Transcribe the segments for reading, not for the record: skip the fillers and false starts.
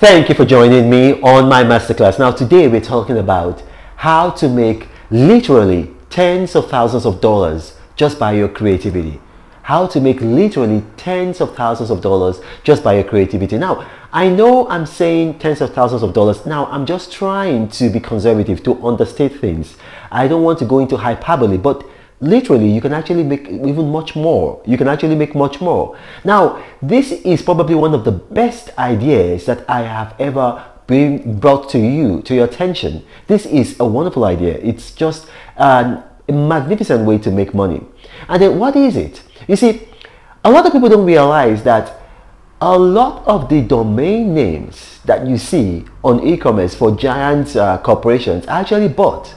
Thank you for joining me on my masterclass. Now today we're talking about how to make literally tens of thousands of dollars just by your creativity. How to make literally tens of thousands of dollars just by your creativity. Now, I know I'm saying tens of thousands of dollars. Now, I'm just trying to be conservative, to understate things. I don't want to go into hyperbole, but literally you can actually make even much more. You can actually make much more. Now, this is probably one of the best ideas that I have ever been brought to your attention. This is a wonderful idea. It's just a magnificent way to make money. And then what is it? You see, a lot of people don't realize that a lot of the domain names that you see on e-commerce for giant corporations are actually bought.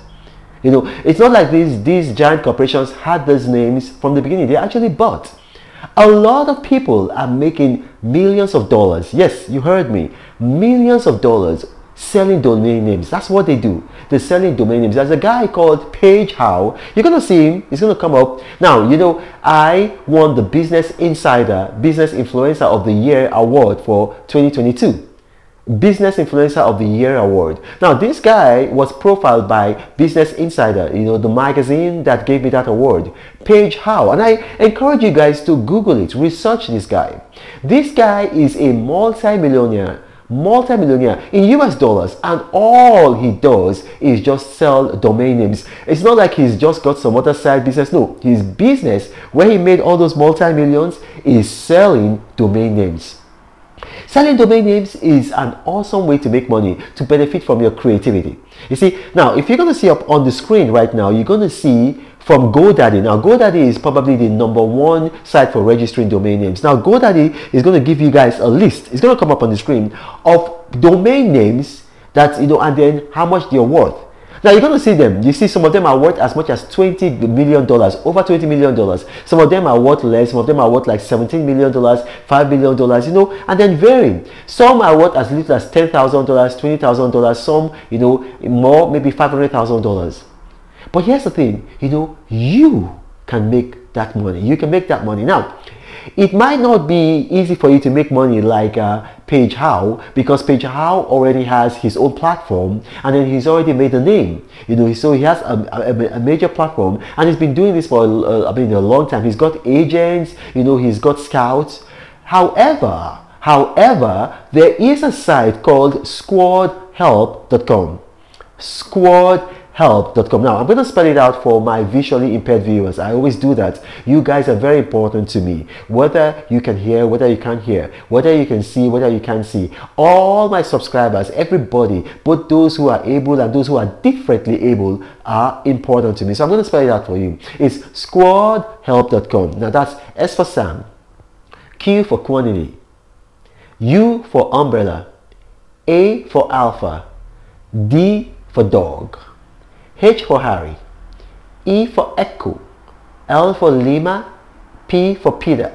You know, it's not like these giant corporations had those names from the beginning. They actually bought. A lot of people are making millions of dollars. Yes, you heard me. Millions of dollars selling domain names. That's what they do. They're selling domain names. There's a guy called Paige Howe. You're going to see him. He's going to come up. Now, you know, I won the Business Insider Business Influencer of the Year award for 2022. Business Influencer of the Year award. Now, this guy was profiled by Business Insider, you know, the magazine that gave me that award. Paige Howe. And I encourage you guys to Google it, research this guy. This guy is a multi-millionaire in US dollars, and all he does is just sell domain names. It's not like he's just got some other side business. No, his business, where he made all those multi-millions, is selling domain names. Selling domain names is an awesome way to make money, to benefit from your creativity. You see, now if you're going to see up on the screen right now, you're going to see from GoDaddy. Now, GoDaddy is probably the #1 site for registering domain names. Now, GoDaddy is going to give you guys a list. It's going to come up on the screen of domain names that, you know, and then how much they're worth. Now, you're going to see them. You see some of them are worth as much as $20 million, over $20 million. Some of them are worth less. Some of them are worth like $17 million, $5 million, you know, and then varying. Some are worth as little as $10,000, $20,000. Some, you know, more, maybe $500,000. But here's the thing, you know, you can make that money. You can make that money. Now, it might not be easy for you to make money like Paige Howe, because Paige Howe already has his own platform, and then he's already made a name. You know, so he has a major platform, and he's been doing this for a long time. He's got agents, you know, he's got scouts. However, there is a site called squadhelp.com. Squadhelp.com. Now, I'm going to spell it out for my visually impaired viewers. I always do that. You guys are very important to me. Whether you can hear, whether you can't hear, whether you can see, whether you can't see. All my subscribers, everybody, both those who are able and those who are differently able, are important to me. So I'm going to spell it out for you. It's squadhelp.com. Now, that's S for Sam, Q for quantity, U for umbrella, A for alpha, D for dog, H for Harry, E for Echo, L for Lima, P for Peter.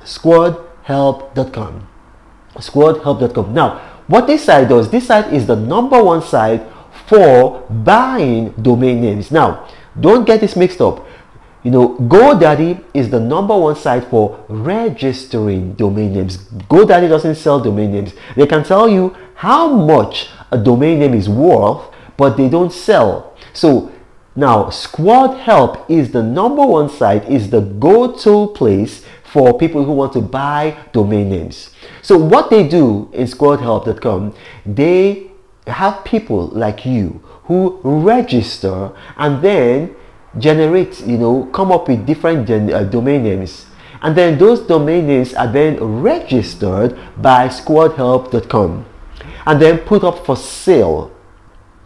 Squadhelp.com. Squadhelp.com. Now, what this site does, this site is the #1 site for buying domain names. Now, don't get this mixed up. You know, GoDaddy is the #1 site for registering domain names. GoDaddy doesn't sell domain names. They can tell you how much a domain name is worth, but they don't sell. So now Squadhelp is the #1 site, is the go-to place for people who want to buy domain names. So what they do in squadhelp.com, they have people like you who register and then generate, you know, come up with different domain names. And then those domain names are then registered by squadhelp.com and then put up for sale.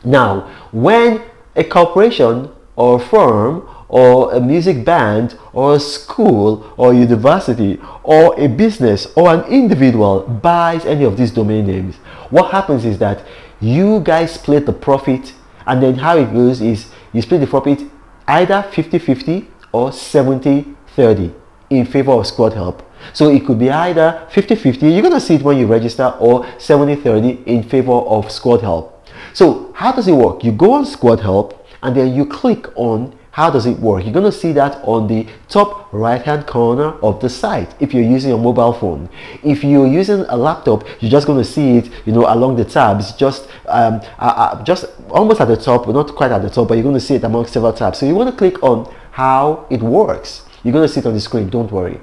Now, when a corporation or a firm or a music band or a school or university or a business or an individual buys any of these domain names, what happens is that you guys split the profit, and then how it goes is you split the profit either 50-50 or 70-30 in favor of Squadhelp. So it could be either 50-50, you're going to see it when you register, or 70-30 in favor of Squadhelp. So how does it work? You go on Squadhelp and then you click on How does it work? You're going to see that on the top right hand corner of the site if you're using a mobile phone. If you're using a laptop, you're just going to see it, you know, along the tabs, just almost at the top, but not quite at the top, but you're going to see it among several tabs. So you want to click on how it works. You're going to see it on the screen, don't worry.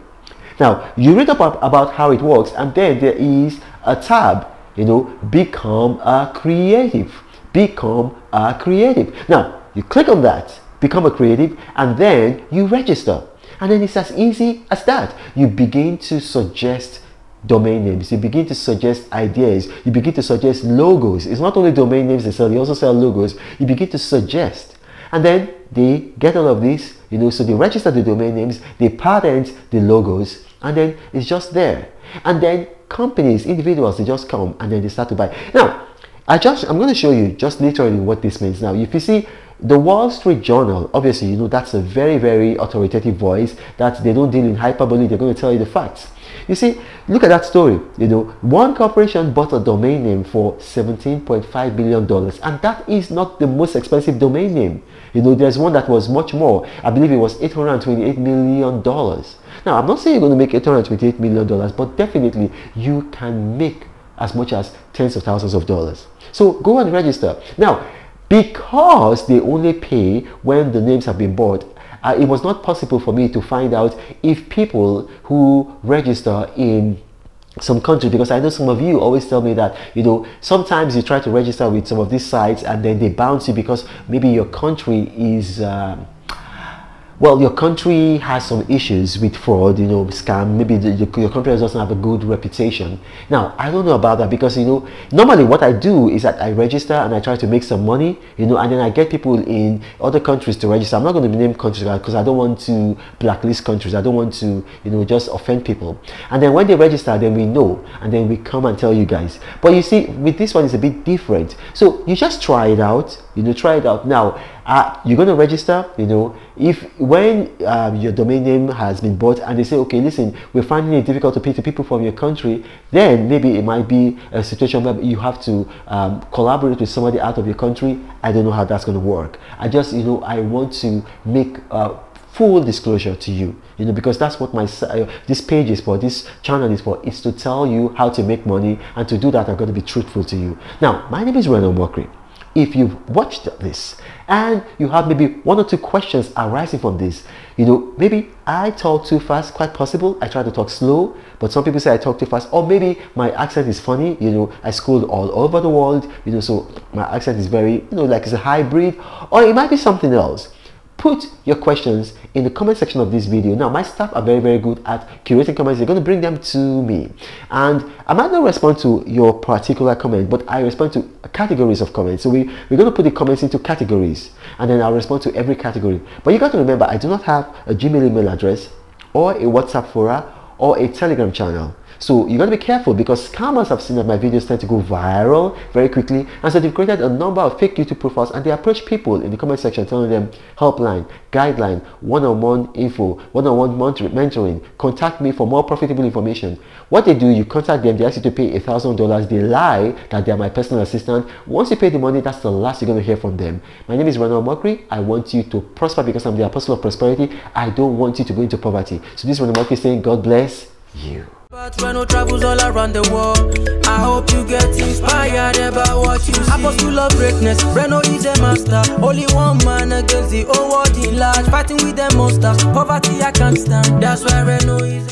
Now, you read about how it works, and then there is a tab, you know, become a creative. Become a creative. Now, you click on that, become a creative, and then you register. And then it's as easy as that. You begin to suggest domain names, you begin to suggest ideas, you begin to suggest logos. It's not only domain names they sell, they also sell logos. You begin to suggest, and then they get all of this, you know, so they register the domain names, they patent the logos, and then it's just there. And then companies, individuals, they just come and then they start to buy. Now, I'm going to show you just literally what this means. Now, if you see the Wall Street Journal, obviously, you know, that's a very, very authoritative voice, that they don't deal in hyperbole, they're going to tell you the facts. You see, look at that story. You know, one corporation bought a domain name for $17.5 billion, and that is not the most expensive domain name. You know, there's one that was much more. I believe it was $828 million. Now, I'm not saying you're going to make $828 million, but definitely you can make as much as tens of thousands of dollars. So go and register. Now, because they only pay when the names have been bought, it was not possible for me to find out if people who register in some countries, because I know some of you always tell me that, you know, sometimes you try to register with some of these sites and then they bounce you because maybe your country is well, your country has some issues with fraud, you know, scam. Maybe your country doesn't have a good reputation. Now, I don't know about that because, you know, normally what I do is that I register and I try to make some money, you know, and then I get people in other countries to register. I'm not going to name countries because I don't want to blacklist countries. I don't want to, you know, just offend people. And then when they register, then we know, and then we come and tell you guys. But you see, with this one, it's a bit different. So you just try it out, you know, try it out. Now, you're going to register, you know, when your domain name has been bought and they say, okay, listen, we're finding it difficult to pay to people from your country, then maybe it might be a situation where you have to collaborate with somebody out of your country. I don't know how that's going to work. I just, you know, I want to make full disclosure to you, you know, because that's what my this page is for, this channel is for, is to tell you how to make money, and to do that, I've got to be truthful to you. Now, my name is Reno Omokri. If you've watched this and you have maybe one or two questions arising from this, you know, maybe I talk too fast, quite possible. I try to talk slow, but some people say I talk too fast, or maybe my accent is funny, you know, I schooled all over the world, you know, so my accent is very, you know, like it's a hybrid, or it might be something else. Put your questions in the comment section of this video. Now, my staff are very, very good at curating comments. They're going to bring them to me, and I might not respond to your particular comment, but I respond to categories of comments. So we're going to put the comments into categories, and then I'll respond to every category. But you got to remember, I do not have a Gmail email address or a WhatsApp forum or a Telegram channel. So you got to be careful, because scammers have seen that my videos tend to go viral very quickly, and so they've created a number of fake YouTube profiles, and they approach people in the comment section telling them helpline, guideline, one-on-one info, one-on-one mentoring, contact me for more profitable information. What they do, you contact them, they ask you to pay $1,000, they lie that they are my personal assistant. Once you pay the money, that's the last you're going to hear from them. My name is Reno Omokri. I want you to prosper because I'm the apostle of prosperity. I don't want you to go into poverty. So this is Reno Omokri saying, God bless you. But Reno travels all around the world. I hope you get inspired about what you see. Apostle of greatness, Reno is a master. Only one man against the whole world in large. Fighting with the monsters, poverty I can't stand. That's why Reno is